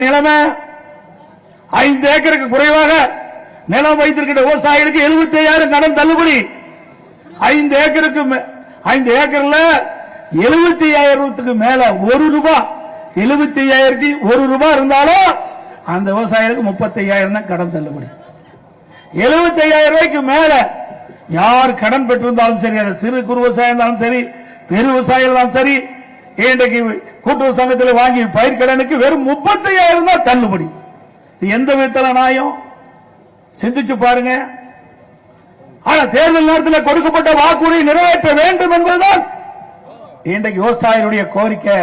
நிலைமை 5 ஏக்கருக்கு குறைவாக நிலம் வைத்திருக்கிற விவசாயிகளுக்கு 75,000 கடன் தள்ளுபடி. 5 ஏக்கருக்கு 5 ஏக்கர்ல 75,000 மேல 1 ரூபாய் 75,000 ரூபாய் இருந்தாலும் அந்த விவசாயிகளுக்கு 35,000 தான் கடன் தள்ளுபடி. 75,000 ரூபாய்க்கு மேல யார் கடன் பெற்றிருந்தாலும் சரி, அது சிறு குறு விவசாயம் இருந்தாலும் சரி, பெரு விவசாயம் இருந்தாலும் சரி, இன்றைக்கு கூட்டுறவு சங்கத்தில் வாங்கி பயிர் கடனுக்கு வெறும் 35,000 தான் தள்ளுபடி. எந்த விதத்தில் நியாயம்? சிந்திச்சு பாருங்க. ஆனா தேர்தல் நேரத்தில் கொடுக்கப்பட்ட வாக்குறுதியை நிறைவேற்ற வேண்டும் என்பதுதான் இன்றைக்கு விவசாயிகளுடைய கோரிக்கை.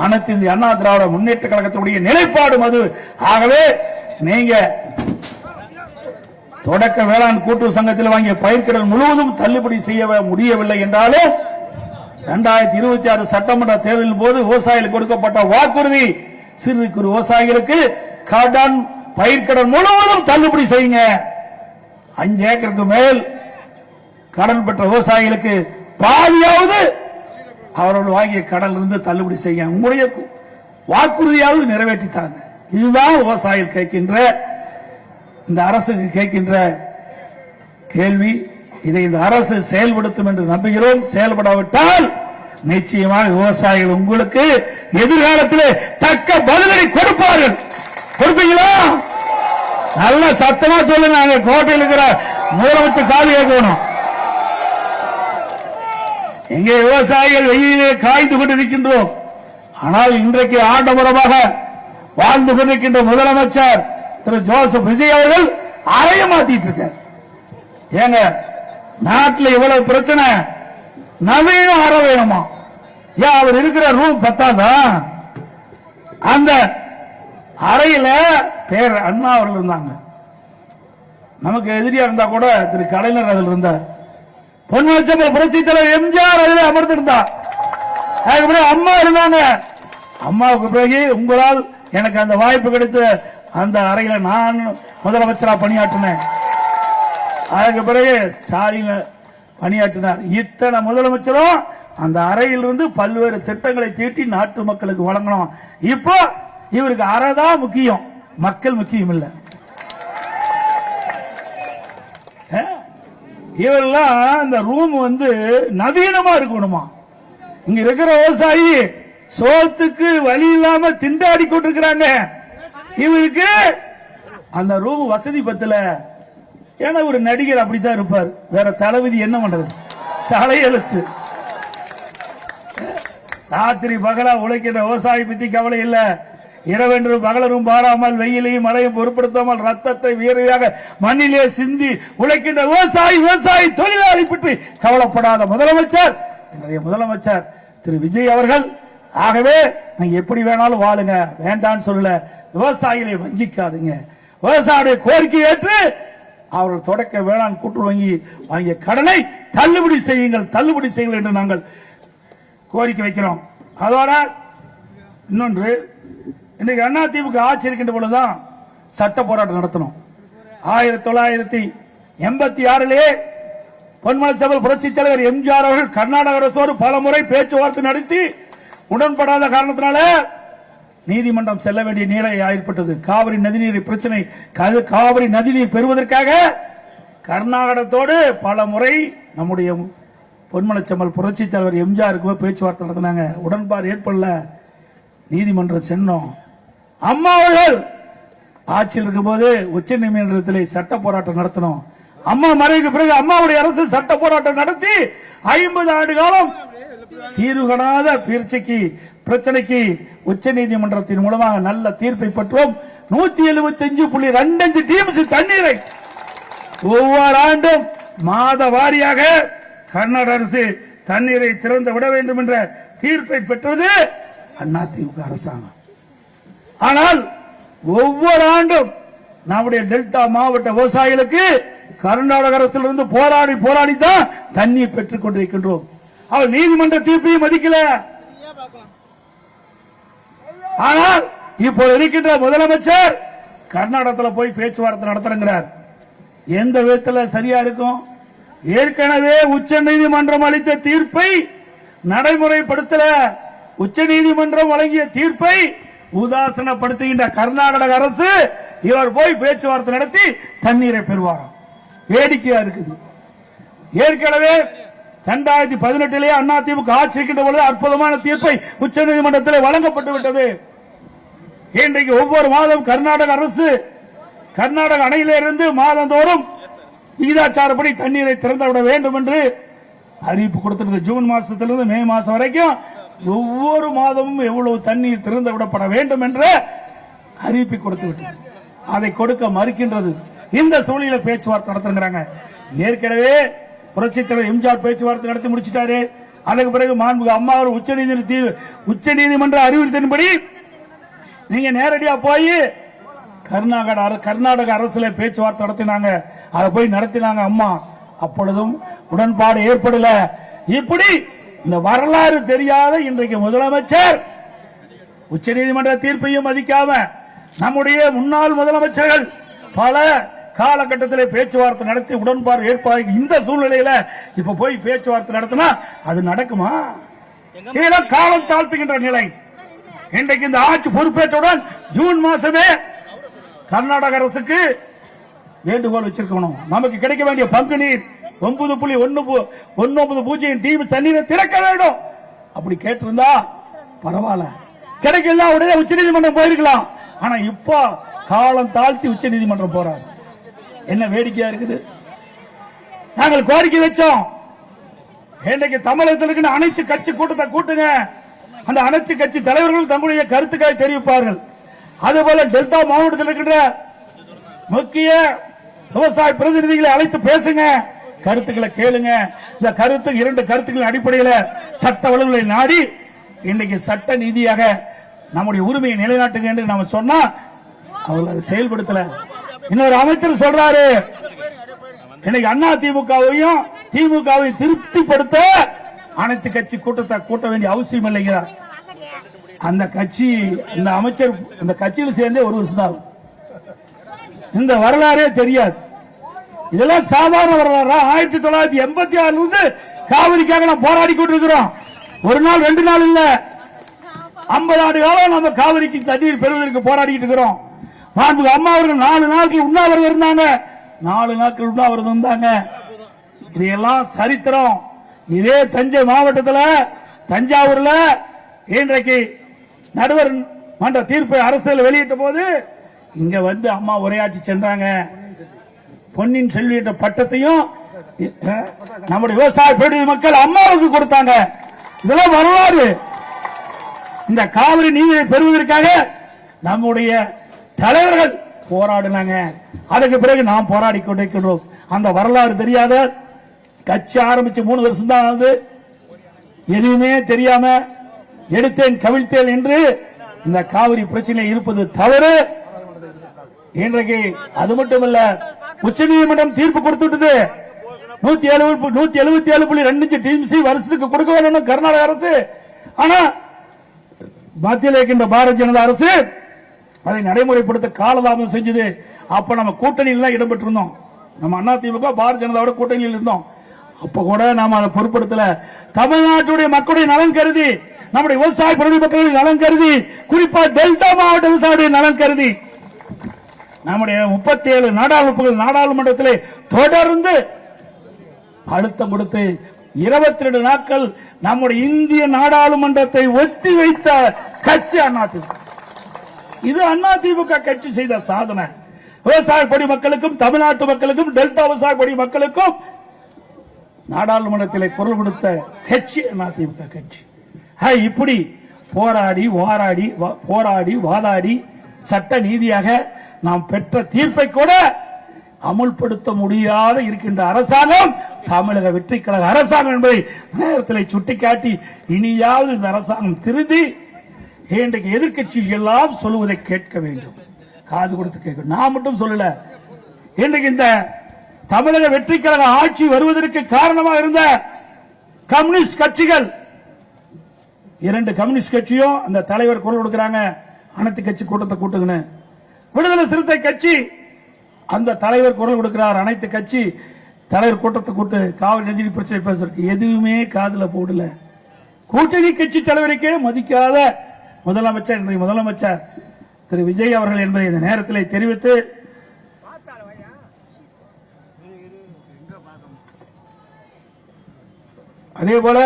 அனைத்து இந்திய அண்ணா திராவிட முன்னேற்ற கழகத்துடைய நிலைப்பாடு அது. ஆகவே நீங்க தொடக்க வேளாண் கூட்டுறவு சங்கத்தில் வாங்கிய பயிர்க்கடன் முழுவதும் தள்ளுபடி செய்ய முடியவில்லை என்றாலும் 2026 சட்டமன்ற தேர்தலின் போது விவசாயிகளுக்கு கொடுக்கப்பட்ட வாக்குறுதி சிறு குறு விவசாயிகளுக்கு கடன் பயிர்க்கடன் முழுவதும் தள்ளுபடி செய்யுங்க. 5 ஏக்கருக்கு மேல் கடன் பெற்ற விவசாயிகளுக்கு பாதியாவது அவர்கள் வாங்கிய கடன் இருந்து தள்ளுபடி செய்ய உங்களுடைய வாக்குறுதியாவது நிறைவேற்றித்தாங்க. இதுதான் விவசாயிகள் கேட்கின்ற, இந்த அரசுக்கு கேட்கின்ற கேள்வி. இதை இந்த அரசு செயல்படுத்தும் என்று நம்புகிறோம். செயல்படாவிட்டால் நிச்சயமாக விவசாயிகள் உங்களுக்கு எதிர்காலத்தில் தக்க பதிலடி கொடுப்பார்கள். கொடுப்பீங்களா? நல்ல சத்தமா சொல்லுங்க. கோட்டையில் இருக்கிற முதலமைச்சர் காது கேட்கணும். எங்கே விவசாயிகள் வெயிலே காய்ந்து கொண்டிருக்கின்றோம். ஆனால் இன்றைக்கு ஆடம்பரமாக வாழ்ந்து கொண்டிருக்கின்ற முதலமைச்சர் திரு ஜோசப் விஜய் அவர்கள் அறைய மாத்திட்டு இருக்கார். ஏங்க நாட்டில் இவ்வளவு பிரச்சனை, நவீன அறை வேணுமா? ஏன் அவர் இருக்கிற ரூம் பத்தாதா? அந்த அறையில பேர் அண்ணா அவர்கள் இருந்தாங்க. நமக்கு எதிரியா இருந்தா கூட திரு கலைஞர் அதில் இருந்தார். பொன்மனச்சம்பல் புரட்சி தலைவர் எம்ஜிஆர் அதில் அமர்ந்திருந்தார். அம்மா இருந்தாங்க. அம்மாவுக்கு பிறகு உங்களால் எனக்கு அந்த வாய்ப்பு கிடைத்த அந்த அறையில நான் முதலமைச்சராக பணியாற்றினேன். அதுக்கு பிறகு ஸ்டாலின் பணியாற்றினார். இத்தனை முதலமைச்சரும் அந்த அறையில் இருந்து பல்வேறு திட்டங்களை தீட்டி நாட்டு மக்களுக்கு வழங்கணும். இப்போ இவருக்கு அறை தான் முக்கியம், மக்கள் முக்கியம் இல்லை. இவரெல்லாம் இந்த ரூம் நவீனமா இருக்கணுமா? இங்க இருக்கிற விவசாயி சோத்துக்கு வழி இல்லாம திண்டாடி கொண்டிருக்கிறாங்க. இவருக்கு அந்த ரூம் வசதி பத்தல. ஏன்னா ஒரு நடிகர் அப்படித்தான் இருப்பார். வேற தளபதி என்ன பண்றது? தலையெழுத்து. ராத்திரி பகலா உழைக்கின்ற விவசாயி பத்தி கவலை இல்ல. இரவென்று பகலரும் பாராமல் வெயிலையும் மழையும் பொருட்படுத்தாமல் ரத்தத்தை வீரையாக மண்ணிலே சிந்தி உழைக்கின்ற விவசாயி தொழிலாளி பற்றி கவலைப்படாத முதலமைச்சர் இன்றைய முதலமைச்சர் திரு விஜய் அவர்கள். ஆகவே நீங்க எப்படி வேணாலும் வாழுங்க, வேண்டான்னு சொல்லல. விவசாயிகளை வஞ்சிக்காதீங்க. விவசாயியுடைய கோரிக்கை ஏற்று அவர்கள் தொடக்க வேளாண் கூட்டுறவு வங்கி வாங்கிய கடனை தள்ளுபடி செய்யுங்கள் என்று நாங்கள் கோரிக்கை வைக்கிறோம். அதோட இன்னொன்று, இன்னைக்கு அதிமுக ஆட்சி இருக்கின்ற பொழுதுதான் சட்ட போராட்டம் நடத்தணும். 1986 பொன்மனச்சம்பல் புரட்சி தலைவர் எம்ஜிஆர் அவர்கள் கர்நாடக அரசோடு பல முறை பேச்சுவார்த்தை நடத்தி உடன்படாத காரணத்தினால நீதிமன்றம் செல்ல வேண்டிய நிலை ஏற்பட்டது. காவிரி நதிநீர் பிரச்சனை, காவிரி நதிநீர் பெறுவதற்காக கர்நாடகத்தோடு பல முறை நம்முடைய பொன்மனச்சம்பல் புரட்சி தலைவர் எம்ஜிஆருக்கு பேச்சுவார்த்தை நடத்தினாங்க. உடன்பாடு ஏற்படல. நீதிமன்றம் சென்னோம். அம்மா அவர்கள் ஆட்சியில் இருக்கும்போது உச்ச நீதிமன்றத்தில் சட்ட போராட்டம் நடத்தணும். அம்மா மறைவுக்கு பிறகு அம்மாவுடைய அரசு சட்ட போராட்டம் நடத்தி 50 ஆண்டு காலம் தீர்வு காணாத பிரச்சனைக்கு உச்ச நீதிமன்றத்தின் மூலமாக நல்ல தீர்ப்பை பெற்றோம். 175.25 டிஎம்சி தண்ணீரை ஒவ்வொரு ஆண்டும் மாத வாரியாக கர்நாடக அரசு தண்ணீரை திறந்து விட வேண்டும் என்ற தீர்ப்பை பெற்றது அதிமுக அரசாங்கம். ஆனால் ஒவ்வொரு ஆண்டும் நம்முடைய டெல்டா மாவட்ட விவசாயிகளுக்கு கர்நாடக அரசிலிருந்து போராடி தான் தண்ணீர் பெற்றுக் கொண்டிருக்கின்றோம். அவர் நீதிமன்ற தீர்ப்பையும் மதிக்கல. ஆனால் இப்போது இருக்கின்ற முதலமைச்சர் கர்நாடகத்தில் போய் பேச்சுவார்த்தை நடத்துறார். எந்த விதத்தில் சரியா இருக்கும்? ஏற்கனவே உச்ச நீதிமன்றம் அளித்த தீர்ப்பை நடைமுறைப்படுத்தல. உச்ச நீதிமன்றம் வழங்கிய தீர்ப்பை உதாசனப்படுத்துகின்ற கர்நாடக அரசு இவர் போய் பேச்சுவார்த்தை நடத்தி தண்ணீரை பெறுவாராம். வேடிக்கையா இருக்குது. ஏற்கனவே 2018 அதிமுக ஆட்சி இருக்கின்ற பொழுது அற்புதமான தீர்ப்பை உச்சநீதிமன்றத்தில் வழங்கப்பட்டு விட்டது. இன்றைக்கு ஒவ்வொரு மாதம் கர்நாடக அரசு கர்நாடக அணையிலிருந்து மாதந்தோறும் விகிதாச்சாரப்படி தண்ணீரை திறந்துவிட வேண்டும் என்று அறிவிப்பு கொடுத்திருந்தது. ஜூன் மாசத்திலிருந்து மே மாசம் வரைக்கும் ஒவ்வொரு மாதமும் எவ்வளவு தண்ணீர் திறந்து விடப்பட வேண்டும் என்ற அறிவிப்பை கொடுத்து விட்டது. அதை கொடுக்க மறுக்கின்றது. இந்த சூழலில் பேச்சுவார்த்தை நடத்துறாங்க. ஏற்கனவே புரட்சித் தலைவர் எம்ஜிஆர் பேச்சுவார்த்தை நடத்தி முடிச்சிட்டாரு. அதுக்கு பிறகு மாண்புமிகு அம்மா உச்சநீதிமன்ற அறிவுறுத்தின்படி நீங்க நேரடியா போய் கர்நாடக அரசுல பேச்சுவார்த்தை நடத்தினாங்க. அதை போய் நடத்தினாங்க அம்மா. அப்பொழுதும் உடன்பாடு ஏற்படல. இப்படி இந்த வரலாறு தெரியாத இன்றைக்கு முதலமைச்சர் உச்சநீதிமன்ற தீர்ப்பையும் மதிக்காம நம்முடைய முன்னாள் முதலமைச்சர்கள் பல காலகட்டத்தில் பேச்சுவார்த்தை நடத்தி உடன்பாடு ஏற்பாடு இந்த சூழ்நிலையில இப்ப போய் பேச்சுவார்த்தை நடத்தினா அது நடக்குமா? காலம் தாழ்த்துகின்ற நிலை. இன்றைக்கு இந்த ஆட்சி பொறுப்பேற்றவுடன் ஜூன் மாசமே கர்நாடக அரசுக்கு வேண்டுகோள் வச்சிருக்கணும். நமக்கு கிடைக்க வேண்டிய பங்கு நீர் 9.19 டீம் தண்ணீரை திறக்க வேண்டும். அப்படி கேட்டிருந்தா பரவாயில்ல, கிடைக்கல உடனே உச்சநீதிமன்றம் போயிருக்கலாம். ஆனா இப்போ காலம் தாழ்த்தி உச்சநீதிமன்றம் போறாரு. என்ன வேடிக்கையா இருக்குது. நாங்கள் கோரிக்கை வச்சோம். இன்றைக்கு தமிழகத்தில் இருக்கிற அனைத்து கட்சி கூட்டத்தை கூட்டுங்க. அந்த அனைத்து கட்சி தலைவர்கள் தங்களுடைய கருத்துக்களை தெரிவிப்பார்கள். அதுபோல டெல்டா மாவட்டத்தில் இருக்கின்ற முக்கிய விவசாய பிரதிநிதிகளை அழைத்து பேசுங்க, கருத்துக்களை கேளுங்க. இந்த கருத்து 2 கருத்துக்களின் அடிப்படையில் சட்ட வல்லுநர்களை நாடி இன்றைக்கு சட்ட நீதியாக நம்முடைய உரிமையை நிலைநாட்டுங்க என்று நாம சொன்னா அவர்கள் அதை செயல்படுத்தல. இன்னொரு அமைச்சர் சொல்றாரு, இன்னைக்கு அண்ணா திமுகவையும் திமுகவையும் திருப்திப்படுத்த அனைத்து கட்சி கூட்டத்தை கூட்ட வேண்டிய அவசியம் இல்லைங்கிறார். அந்த கட்சி அந்த அமைச்சர் அந்த கட்சியில் சேர்ந்தே 1 வருஷம் தான். இந்த வரலாறே தெரியாது. இதெல்லாம் சாதாரண வரலாறா? 1986 இருந்து காவிரிக்காக நாம் போராடி கொண்டிருக்கிறோம். ஒரு நாள் 2 நாள் இல்ல, 50 ஆண்டு காலம் நம்ம காவிரிக்கு தண்ணீர் பெறுவதற்கு போராடிட்டு இருக்கிறோம். மாண்புமிகு அம்மா அவர்கள் 4 நாட்கள் உண்ணாவிரதம் இருந்தாங்க. 4 நாட்கள் உண்ணாவிரதம் இருந்தாங்க. இதெல்லாம் சரித்திரம். இதே தஞ்சை மாவட்டத்தில் தஞ்சாவூர்ல இன்றைக்கு நடுவர் மன்ற தீர்ப்பை அரசியல் வெளியிட்ட போது இங்க வந்து அம்மா உரையாற்றி சென்றாங்க. பொன்னின் செல்வி என்ற பட்டத்தையும் நம்முடைய விவசாய பெரிய மக்கள் அம்மாவுக்கு கொடுத்தாங்க. இதெல்லாம் வரலாறு. இந்த காவிரி நீரை பெறுவதற்காக நம்முடைய தலைவர்கள் போராடினாங்க. அதுக்கு பிறகு நாம் போராடி கொண்டிருக்கிறோம். அந்த வரலாறு தெரியாத கட்சி ஆரம்பிச்சு 3 வருஷம் தான் ஆகுது. எதுவுமே தெரியாம எடுத்தேன் கவிழ்த்தேன் என்று இந்த காவிரி பிரச்சனை இருப்பது தவறு. இன்றைக்கு அது மட்டுமல்ல, உச்சநீதிமன்றம் தீர்ப்பு கொடுத்துட்டது. 177.25 டிஎம்சி வருஷத்துக்கு கொடுக்க வேண்டும் கர்நாடக அரசு. ஆனா மத்தியில் இருக்கின்ற பாரதிய ஜனதா அரசு அதை நடைமுறைப்படுத்த காலதாமதம் செஞ்சது. அப்ப நம்ம கூட்டணியில் இடம்பெற்றிருந்தோம். நம்ம அதிமுக பாரதிய ஜனதாவோட கூட்டணியில் இருந்தோம். அப்ப கூட நாம அதை பொருட்படுத்தல. தமிழ்நாட்டுடைய மக்களுடைய நலன் கருதி, நம்முடைய விவசாய மக்களின் நலன் கருதி, குறிப்பா டெல்டா மாவட்ட விவசாயிகளுடைய நலன் கருதி நம்முடைய 37 நாடாளுமன்றத்திலே தொடர்ந்து அழுத்தம் கொடுத்து 22 நாட்கள் நம்முடைய இந்திய நாடாளுமன்றத்தை ஒத்தி வைத்த கட்சி அதிமுக. இது அதிமுக கட்சி செய்த சாதனை. விவசாய படி மக்களுக்கும் தமிழ்நாட்டு மக்களுக்கும் டெல்டா விவசாய படி மக்களுக்கும் நாடாளுமன்றத்தில் குரல் கொடுத்த கட்சி அதிமுக கட்சி. இப்படி போராடி வாதாடி சட்ட நீதியாக நாம் பெற்ற தீர்ப்பை கூட அமுல்படுத்த முடியாத இருக்கின்ற அரசாங்கம் தமிழக வெற்றி கழக அரசாங்கம் என்பதை நேரத்தில் சுட்டிக்காட்டி இனியாவது இந்த அரசாங்கம் திருந்தி இன்றைக்கு எதிர்கட்சி எல்லாம் சொல்லுவதை கேட்க வேண்டும். காது கொடுத்து கேட்க. நான் மட்டும் சொல்லல, இன்றைக்கு இந்த தமிழக வெற்றி கழக ஆட்சி வருவதற்கு காரணமாக இருந்த கம்யூனிஸ்ட் கட்சிகள் 2 கம்யூனிஸ்ட் கட்சியும் அந்த தலைவர் குரல் கொடுக்கிறாங்க, அனைத்து கட்சி கூட்டத்தை கூட்டுங்கன்னு. விடுதலை சிறுத்தை கட்சி அந்த தலைவர் குரல் கொடுக்கிறார், அனைத்து கட்சி தலைவர் கூட்டத்தை கூட்டு காவிரி நதி பிரச்சனை பேசுறதுக்கு. எதுவுமே காதுல போடல. கூட்டணி கட்சி தலைவருக்கே மதிக்காத முதலமைச்சர் இன்றைய முதலமைச்சர் திரு விஜய் அவர்கள் என்பதை இந்த நேரத்தில் தெரிவித்து அதேபோல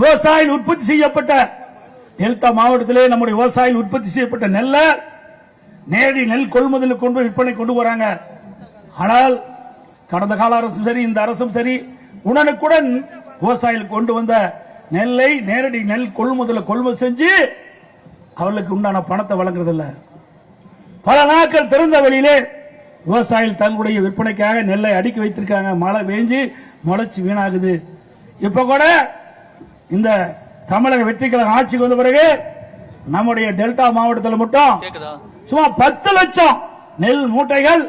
விவசாயிகள் உற்பத்தி செய்யப்பட்ட டெல்டா மாவட்டத்திலே நம்முடைய விவசாயிகள் உற்பத்தி செய்யப்பட்ட நெல்லை நேரடி நெல் கொள்முதலுக்கு கொண்டு விற்பனை கொண்டு வராங்க. ஆனால் கடந்த கால அரசும் சரி இந்த அரசும் சரி உடனுக்குடன் விவசாயிகள் கொண்டு வந்த நெல்லை நேரடி நெல் கொள்முதல் செஞ்சு அவர்களுக்கு உண்டான பணத்தை வழங்குறதில்லை. பல நாட்கள் திறந்த வழியிலே விவசாயிகள் தங்களுடைய விற்பனைக்காக நெல்லை அடுக்கி வைத்திருக்காங்க. மழை பெஞ்சு முளைச்சு வீணாகுது. இப்ப கூட இந்த தமிழக வெற்றி கழகம் ஆட்சிக்கு வந்த பிறகு நம்முடைய டெல்டா மாவட்டத்தில் மட்டும் சும்மா 10 லட்சம் நெல் மூட்டைகள்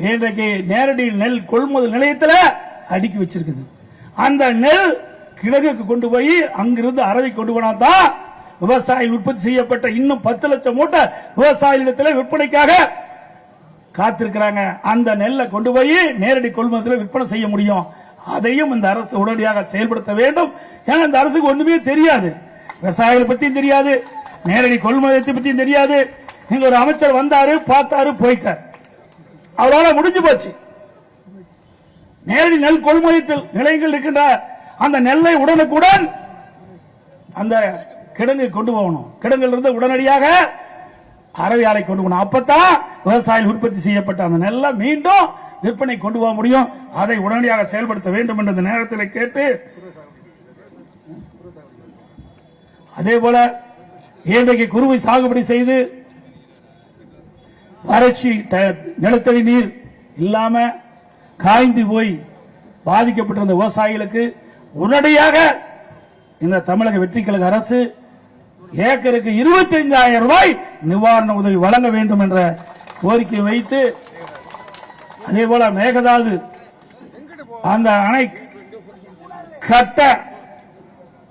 இன்றைக்கு நேரடி நெல் கொள்முதல் நிலையத்தில் அடுக்கி வச்சிருக்குது. அந்த நெல் கிழக்குக்கு கொண்டு போய் அங்கிருந்து அரவை கொண்டு போனாதான் விவசாயிகள் உற்பத்தி செய்யப்பட்ட இன்னும் 10 லட்சம் மூட்டை விவசாயிகளிடத்தில் விற்பனைக்காக காத்திருக்கிறாங்க. அந்த நெல்லை கொண்டு போய் நேரடி கொள்முதலில் விற்பனை செய்ய முடியும். அதையும் இந்த அரசு உடனடியாக செயல்படுத்த வேண்டும். ஏன்னா இந்த அரசுக்கு ஒண்ணுமே தெரியாது, விவசாயிகளை பத்தியும் தெரியாது, நேரடி கொள்முதலத்தை பத்தியும் தெரியாது. நீங்க ஒரு அமைச்சர் வந்தாரு, பார்த்தாரு, போயிட்டார், அவரால் முடிஞ்சு போச்சு. நேரடி நெல் கொள்முதல் நிலையங்கள் இருக்கின்ற அந்த நெல்லை உடனுக்குடன் அந்த கிடங்கு கொண்டு போகணும். கிடங்கில் இருந்து உடனடியாக அரவை ஆலை கொண்டு போகணும். அப்பதான் விவசாயிகள் உற்பத்தி செய்யப்பட்ட அந்த நெல்லை மீண்டும் விற்பனை கொண்டு போக முடியும். அதை உடனடியாக செயல்படுத்த வேண்டும் என்ற நேரத்தில் கேட்டு அதேபோல இன்றைக்கு குறுவை சாகுபடி செய்து வறட்சி நிலத்தடி நீர் இல்லாம காய்ந்து போய் பாதிக்கப்பட்டிருந்த விவசாயிகளுக்கு உடனடியாக இந்த தமிழக வெற்றி கழக அரசு ஏக்கருக்கு 25,000 ரூபாய் நிவாரண உதவி வழங்க வேண்டும் என்ற கோரிக்கை வைத்து அதேபோல மேகதாது அந்த அணை கட்ட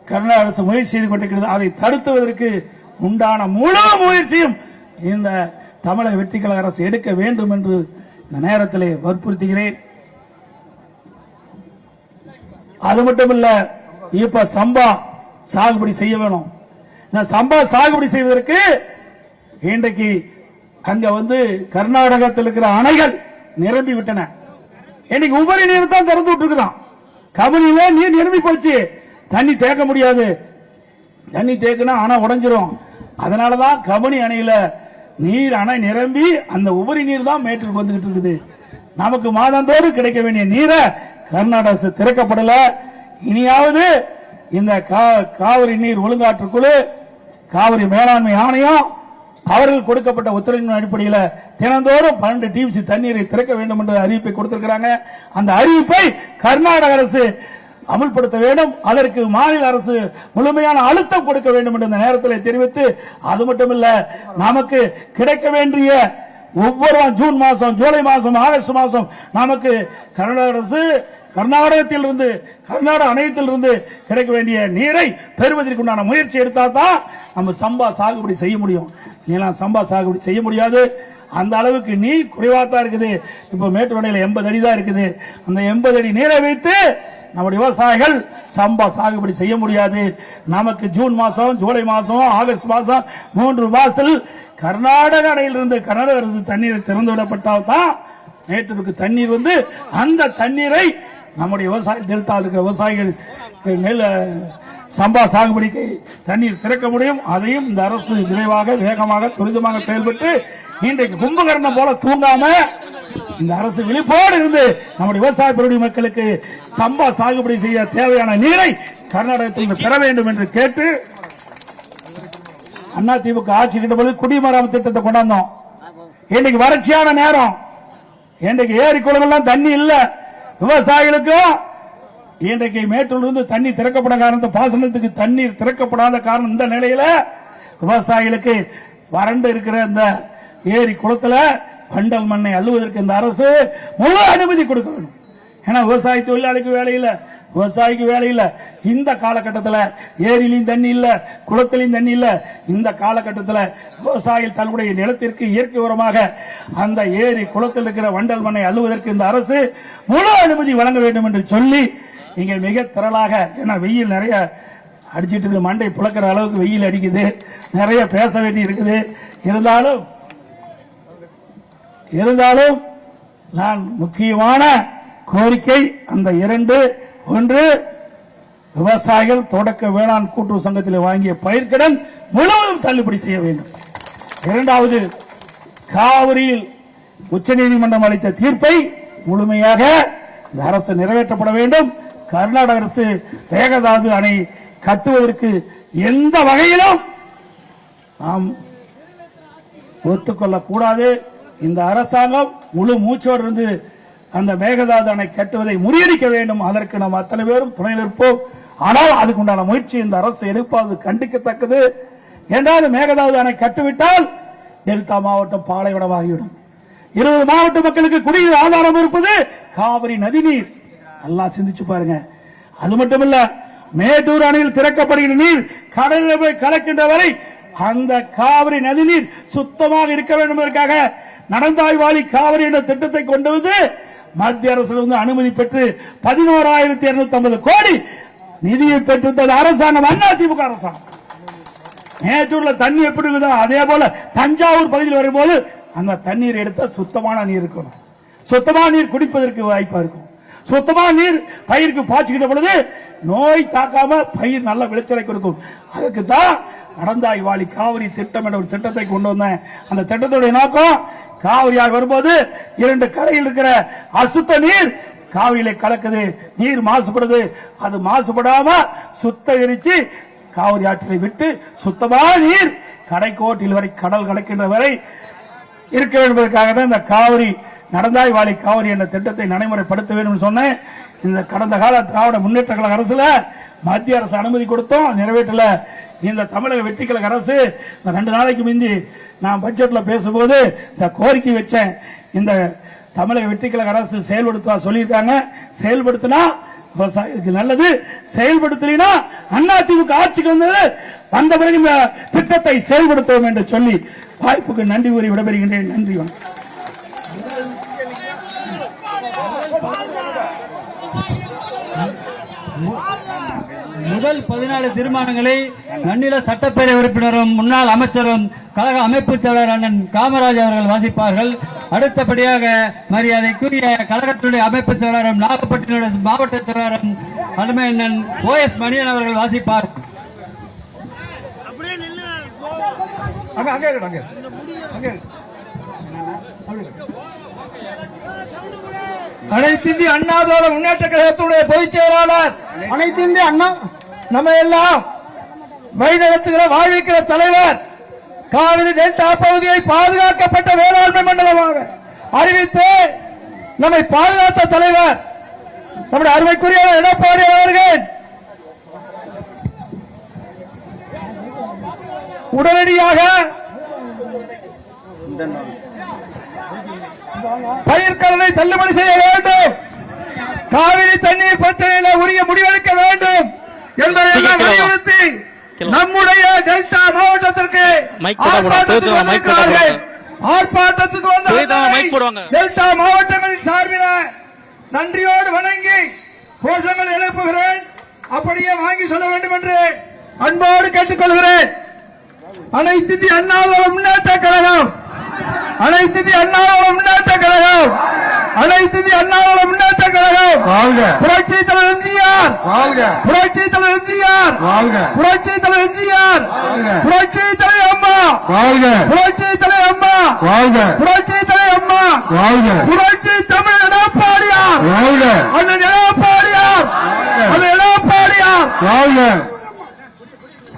கர்நாடக அரசு முயற்சி செய்து கொண்டிருக்கிறது. அதை தடுத்துவதற்கு உண்டான முழு முயற்சியும் இந்த தமிழக வெற்றி கழக அரசு எடுக்க வேண்டும் என்று இந்த நேரத்தில் வற்புறுத்துகிறேன். அது மட்டுமல்ல, இப்ப சம்பா சாகுபடி செய்ய வேணும். இந்த சம்பா சாகுபடி செய்வதற்கு இன்றைக்கு அங்க கர்நாடகத்தில் இருக்கிற அணைகள் நிரம்பி விட்டன. இன்னைக்கு உபரி நீர் தான் திறந்து விட்டுருக்கான். கபினில நீர் நிரம்பி போச்சு, தண்ணி தேக்க முடியாது. தண்ணி தேக்கினா அணை உடைஞ்சிரும். அதனாலதான் கபினி அணையில நீர் அணை நிரம்பி அந்த உபரி நீர் தான் மேட்டுக்கு வந்துகிட்டு இருக்குது. நமக்கு மாதந்தோறும் கிடைக்க வேண்டிய நீரை கர்நாடக அரசு திறக்கப்படல. இனியாவது இந்த காவிரி நீர் ஒழுங்காற்றுக்குழு, காவிரி மேலாண்மை ஆணையம் அவர்கள் கொடுக்கப்பட்ட உத்தரவின் அடிப்படையில் தினந்தோறும் 12 டிஎம்சி தண்ணீரை திறக்க வேண்டும் என்ற அறிவிப்பை கொடுத்திருக்கிறாங்க. அந்த அறிவிப்பை கர்நாடக அரசு அமல்படுத்த வேண்டும். அதற்கு மாநில அரசு முழுமையான அழுத்தம் கொடுக்க வேண்டும் என்ற நேரத்தில் தெரிவித்து, அது மட்டுமல்ல, நமக்கு கிடைக்க வேண்டிய ஒவ்வொரு ஜூன் மாசம், ஜூலை மாசம், ஆகஸ்ட் மாசம் நமக்கு கர்நாடக அரசு கர்நாடகத்திலிருந்து கர்நாடக அணையத்திலிருந்து கிடைக்க வேண்டிய நீரை பெறுவதற்குண்டான முயற்சி எடுத்தாதான் நம்ம சம்பா சாகுபடி செய்ய முடியும். சம்பா சாகுபடி செய்ய முடியாது. அந்த அளவுக்கு நீர் குறைவாத்தான் இருக்குது. இப்ப மேட்டூர் அணையில் 80 அடி தான் இருக்குது. அந்த 80 அடி நீரை வைத்து நம்முடைய விவசாயிகள் சம்பா சாகுபடி செய்ய முடியாது. நமக்கு ஜூன் மாசம், ஜூலை மாசம், ஆகஸ்ட் மாசம் 3 மாசத்தில் கர்நாடக அணையிலிருந்து கர்நாடக அரசு தண்ணீர் திறந்து விடப்பட்டால் தான் மேட்டூருக்கு தண்ணீர் அந்த தண்ணீரை நம்முடைய விவசாய டெல்டா இருக்கிற விவசாயிகள் சம்பா சாகுபடிக்கு தண்ணீர் திறக்க முடியும். அதையும் இந்த அரசு விரைவாக, வேகமாக, துரிதமாக செயல்பட்டு இன்றைக்கு கும்பகர்ணம் போல தூங்காம இந்த அரசு விழிப்போடு இருந்து நம்முடைய விவசாய பெருடி மக்களுக்கு சம்பா சாகுபடி செய்ய தேவையான நீரை கர்நாடகத்தில் பெற வேண்டும் என்று கேட்டு, அதிமுக ஆட்சி கிட்ட போது குடிமராமத்து திட்டத்தை கொண்டாந்தோம். இன்னைக்கு வறட்சியான நேரம், இன்றைக்கு ஏரி குளங்கள்லாம் தண்ணி இல்ல. விவசாயிகளுக்கும் இன்றைக்கு மேட்டூரிலிருந்து தண்ணி திறக்கப்பட காரணத்தை பாசனத்துக்கு தண்ணீர் திறக்கப்படாத காரணம் இந்த நிலையில விவசாயிகளுக்கு வறண்டு இருக்கிற இந்த ஏரி குளத்துல வண்டல் மண்ணை அள்ளுவதற்கு இந்த அரசு முழு அனுமதி கொடுக்க வேண்டும். ஏன்னா விவசாய தொழிலாளிக்கு வேலை இல்ல, விவசாயிக்கு வேலை இல்ல. இந்த காலகட்டத்தில் ஏரியிலையும் தண்ணி இல்ல, குளத்திலையும் தண்ணி இல்ல. இந்த காலகட்டத்தில் விவசாயிகள் தன்னுடைய நிலத்திற்கு இயற்கை உரமாக அந்த ஏரி குளத்தில் இருக்கிற வண்டல் மண்ணை அள்ளுவதற்கு இந்த அரசு முழு அனுமதி வழங்க வேண்டும் என்று சொல்லி இங்கே மிக திரளாக, ஏன்னா வெயில் நிறைய அடிச்சிட்டு இருக்க மண்டை புழக்கிற அளவுக்கு வெயில் அடிக்குது, நிறைய பேச வேண்டி இருக்குது. இருந்தாலும் நான் முக்கியமான கோரிக்கை அந்த இரண்டு: ஒன்று, விவசாயிகள் தொடக்க வேளாண் கூட்டுறவு சங்கத்தில் வாங்கிய பயிர்க்கடன் முழுவதும் தள்ளுபடி செய்ய வேண்டும். இரண்டாவது, காவிரியில் உச்சநீதிமன்றம் அளித்த தீர்ப்பை முழுமையாக இந்த அரசு நிறைவேற்றப்பட வேண்டும். கர்நாடக அரசு மேகதாது அணை கட்டுவதற்கு எந்த வகையிலும் நாம் ஒத்துக்கொள்ளக்கூடாது. இந்த அரசாங்கம் முழு மூச்சோடு இருந்து அந்த மேகதாது அணை கட்டுவதை முறியடிக்க வேண்டும். அதற்கு நாம் அத்தனை பேரும் துணை நிற்போம். ஆனால் அதுக்குண்டான முயற்சி இந்த அரசு எடுப்பது கண்டிக்கத்தக்கது. என்றால் மேகதாது அணை கட்டுவிட்டால் டெல்டா மாவட்டம் பாலைவனமாகிவிடும். 20 மாவட்ட மக்களுக்கு குடிநீர் ஆதாரம் இருப்பது காவிரி நதிநீர். நல்லா சிந்திச்சு பாருங்க. அது மட்டுமல்ல, மேட்டூர் அணையில் திறக்கப்படுகிற நீர் கடலில் போய் கலக்கின்ற வரை அந்த காவிரி நதிநீர் சுத்தமாக இருக்க வேண்டும் என்பதற்காக நடந்தாய்வாளி காவிரி என்ற திட்டத்தை கொண்டு வந்து மத்திய அரசிலிருந்து அனுமதி பெற்று 11,250 கோடி நிதியை பெற்றிருந்தது அரசாங்கம், அதிமுக அரசாங்கம். மேட்டூர்ல தண்ணி எப்படி இருக்குதோ அதே போல தஞ்சாவூர் பகுதியில் வரும்போது அந்த தண்ணீர் எடுத்த சுத்தமான நீர் இருக்கணும். சுத்தமான நீர் குடிப்பதற்கு வாய்ப்பா இருக்கும். சுத்தமான நீர் பயிருக்கு பாய்ச்சிக்கிட்ட பொழுது நோய் தாக்காம பயிர் நல்ல விளைச்சலை கொடுக்கும். அதுக்கு தான் நடந்தாய்வாளி காவிரி திட்டம் என்ற ஒரு திட்டத்தை கொண்டு வந்தேன். அந்த திட்டத்துடைய நோக்கம், காவிரியாக வரும்போது 2 கரையில் இருக்கிற அசுத்த நீர் காவிரியில கலக்குது, நீர் மாசுபடுது. அது மாசுபடாம சுத்திகரிச்சு காவிரி ஆற்றிலை விட்டு சுத்தமான நீர் கடைக்கோட்டில் வரை கடல் கடக்கின்ற வரை இருக்க வேண்டும் என்பதற்காக தான் இந்த காவிரி நடந்தாய்வாளி காவிரி என்ற திட்டத்தை நடைமுறைப்படுத்த வேண்டும் சொன்னேன். இந்த கடந்த கால திராவிட முன்னேற்ற கழக அரசுல மத்திய அரசு அனுமதி கொடுத்தோம், நிறைவேற்றல. இந்த தமிழக வெற்றி கழக அரசு 2 நாளைக்கு முந்தி நான் பட்ஜெட்ல பேசும்போது இந்த கோரிக்கை வச்சேன். இந்த தமிழக வெற்றி கழக அரசு செயல்படுத்த சொல்லியிருக்காங்க. செயல்படுத்தினா விவசாயிகளுக்கு நல்லது, செயல்படுத்தினா அதிமுக ஆட்சிக்கு வந்த பிறகு இந்த திட்டத்தை செயல்படுத்துவோம் என்று சொல்லி வாய்ப்புக்கு நன்றி கூறி விடைபெறுகின்றேன். நன்றி. முதல் 14 தீர்மானங்களை நன்னில சட்டப்பேரவை உறுப்பினரும் முன்னாள் அமைச்சரும் கழக அமைப்பு செயலாளர் அண்ணன் காமராஜ் அவர்கள் வாசிப்பார்கள். அடுத்தபடியாக மரியாதைக்குரிய கழகத்தினுடைய அமைப்பு செயலாளரும் நாகப்பட்டினம் மாவட்ட செயலாளரும் அருமை அண்ணன் OS மணியன் அவர்கள் வாசிப்பார். அனைத்து இந்திய அண்ணா திராவிட முன்னேற்ற கழகத்துடைய பொதுச் செயலாளர், அனைத்து இந்திய அண்ணா நம்ம எல்லாம் வழிநடத்துகிற வாழ்விக்கிற தலைவர், காவிரி டெல்டா பகுதியை பாதுகாக்கப்பட்ட வேளாண்மை மண்டலமாக அறிவித்து நம்மை பாதுகாத்த தலைவர் நம்முடைய அருமைக்குரிய எடப்பாடி அவர்கள் உடனடியாக பயிர்க்கடனை தள்ளுபடி செய்ய வேண்டும், காவிரி தண்ணீர் பிரச்சனையில் உரிய முடிவெடுக்க வேண்டும் என்பதையெல்லாம் வலியுறுத்தி நம்முடைய டெல்டா மாவட்டத்திற்கு ஆர்ப்பாட்டத்துக்கு வந்த டெல்டா மாவட்டங்களின் சார்பில் நன்றியோடு வணங்கி கோஷங்கள் எழுப்புகிறேன். அப்படியே வாங்கி சொல்ல வேண்டும் என்று அன்போடு கேட்டுக்கொள்கிறேன். அனைத்து இந்திய அண்ணா திராவிட முன்னேற்ற கழகம், அனைத்து இந்திய அண்ணா திராவிட முன்னேற்ற கழகம், அனைத்து இந்திய அண்ணா திராவிட முன்னேற்ற கழகம் வாழ்க. புரட்சி தலைவர் எம்ஜிஆர் வாழ்க. புரட்சி தலைவர் எம்ஜிஆர் வாழ்க. புரட்சி தலைவர் எம்ஜிஆர் வாழ்க. புரட்சி தலைவர் அம்மா வாழ்க. புரட்சி தலைவர் அம்மா வாழ்க. புரட்சி தலைவர் அம்மா வாழ்க. புரட்சி தமிழ் எடப்பாடியார் வாழ்க. அண்ணன் எடப்பாடியார், அண்ணன் எடப்பாடியார் வாழ்க.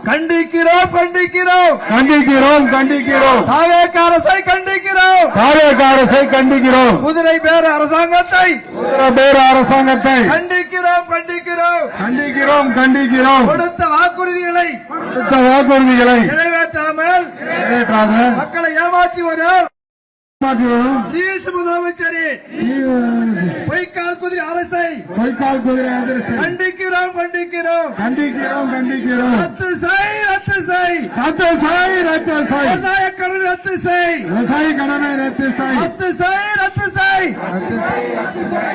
கண்டிக்கிறோம், கண்டிக்கிறோம், கண்டிக்கிறோம், கண்டிக்கிறோம். தாவேக அரசை கண்டிக்கிறோம், தாவேக அரசை கண்டிக்கிறோம். குதிரை பேர அரசாங்கத்தை, குதிரை பேர அரசாங்கத்தை கண்டிக்கிறோம், கண்டிக்கிறோம், கண்டிக்கிறோம், கண்டிக்கிறோம். கொடுத்த வாக்குறுதிகளை, கொடுத்த வாக்குறுதிகளை நிறைவேற்றாமல் மக்களை ஏமாற்றி வரும் முதலமைச்சரின் பொய்க்கால் குதிரை அரசை, பொய்க்கால் குதிரை அரசை கண்டிக்கிறோம், கண்டிக்கிறோம், கண்டிக்கிறோம், கண்டிக்கிறோம். ரத்து செய், ரத்து செய், ரத்து செய், ரத்து செய். விவசாய கடன் ரத்து செய், விவசாய கடனை ரத்து செய், ரத்து செய், ரத்து செய்,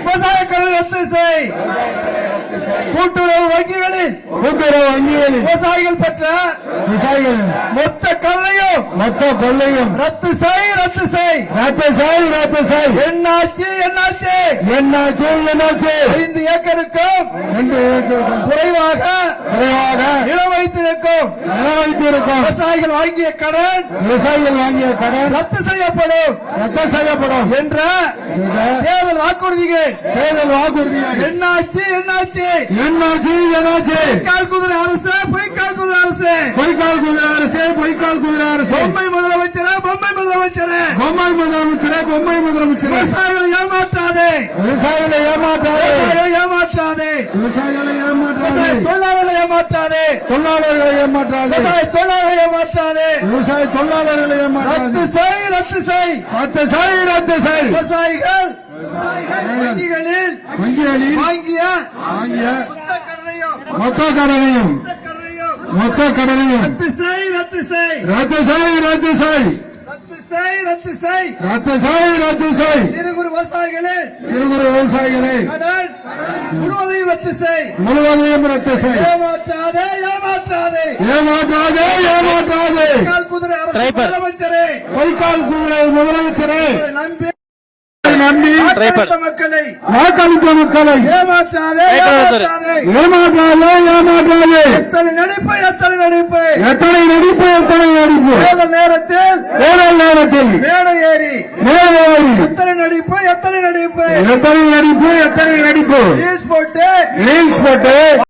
விவசாய கடன் ரத்து செய். கூட்டுறவு வங்கிகளில் விவசாயிகள் பெற்ற மொத்த கொள்ளையும் ரத்து செய். என்னாச்சு 5 ஏக்கருக்கும் குறைவாக நிலம் வைத்திருக்கும் விவசாயிகள் வாங்கிய கடன் ரத்து செய்யப்படும் என்ற தேர்தல் வாக்குறுதிகள் என்னாச்சு பொய்க்கால் குதிரை அரசு பொம்மை முதலமைச்சரே விவசாயிகளை ஏமாற்றாதே தொழிலாளர்களை ஏமாற்றாதே ரத்து செய் விவசாயிகள் வங்கிகளில் வாங்கிய மொத்த கடனையும் ரத்து செய். சிறு குறு விவசாயிகளே கடன் முழுவதையும் ரத்து செய். ஏமாற்றாதே குதிரை அரசு முதலமைச்சரே நம்பி வாக்களித்த மக்களை ஏமாற்றாதே. எத்தனை நடிப்பு தேர்தல் நேரத்தில் மேடை ஏறி எத்தனை நடிப்பு ரீல்ஸ் போட்டு